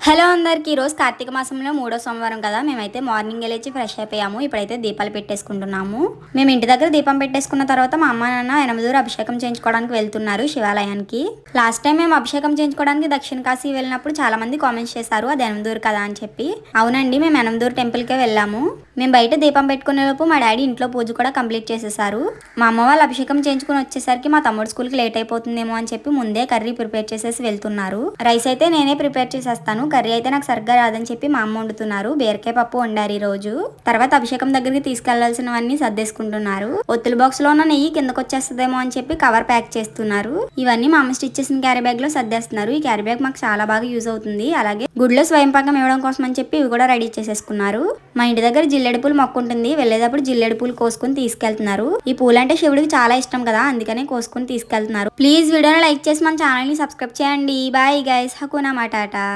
Hello అందరికి ఈరోజు కార్తీక మాసంలో 3వ సోమవారం కదా మేమైతే మార్నింగ్ లేచి ఫ్రెష్ అయిపోయాము. ఇప్పుడైతే దీపాలు పెట్టేసుకుంటున్నాము. మేము ఇంటి దగ్గర దీపం పెట్టేసుకున్న తర్వాత మా అమ్మ నాన్న ఎనమదూరు అభిషేకం చేయించుకోవడానికి వెళ్తున్నారు శివాలయానికి. లాస్ట్ టైం మేము అభిషేకం చేయించుకోవడానికి దక్షిణ కాశీ వెళ్ళినప్పుడు చాలా మంది కామెంట్స్ చేశారు అది ఎనమదూరు కదా అని చెప్పి. అవునండి, మేము ఎనమదూరు టెంపుల్కే వెళ్ళాము. మేము బయట దీపం పెట్టుకునే లోపు మా డాడీ ఇంట్లో పూజ కూడా కంప్లీట్ చేసేసారు. మా అమ్మ వాళ్ళు అభిషేకం చేయించుకుని వచ్చేసరికి మా తమ్ముడు స్కూల్కి లేట్ అయిపోతుందేమో అని చెప్పి ముందే కర్రీ ప్రిపేర్ చేసేసి వెళ్తున్నారు. రైస్ అయితే నేనే ప్రిపేర్ చేసేస్తాను, కర్రీ అయితే నాకు సరిగ్గా రాదని చెప్పి మా అమ్మ వండుతున్నారు. బీరకాయ పప్పు వండారు ఈ రోజు. తర్వాత అభిషేకం దగ్గరికి తీసుకెళ్లాల్సినవన్నీ సర్దేసుకుంటున్నారు. ఒత్తుల బాక్స్ లో ఉన్న నెయ్యి కిందకు వచ్చేస్తుందేమో అని చెప్పి కవర్ ప్యాక్ చేస్తున్నారు. ఇవన్నీ మా అమ్మ స్టిచ్ చేసిన క్యారీ బ్యాగ్ లో సర్దేస్తున్నారు. ఈ క్యారీ బ్యాగ్ మాకు చాలా బాగా యూజ్ అవుతుంది. అలాగే గుడిలో స్వయం పాకం ఇవ్వడం కోసం అని చెప్పి ఇవి కూడా రెడీ చేసేసుకున్నారు. మా ఇంటి దగ్గర జిల్లెడు పూలు మొక్క ఉంటుంది. వెళ్ళేటప్పుడు జిల్లెడు పూలు కోసుకుని తీసుకెళ్తున్నారు. ఈ పూలు అంటే శివుడికి చాలా ఇష్టం కదా, అందుకనే కోసుకుని తీసుకెళ్తున్నారు. ప్లీజ్ వీడియోని లైక్ చేసి మన ఛానల్ ని సబ్స్క్రైబ్ చేయండి. Bye guys, హకునా matata.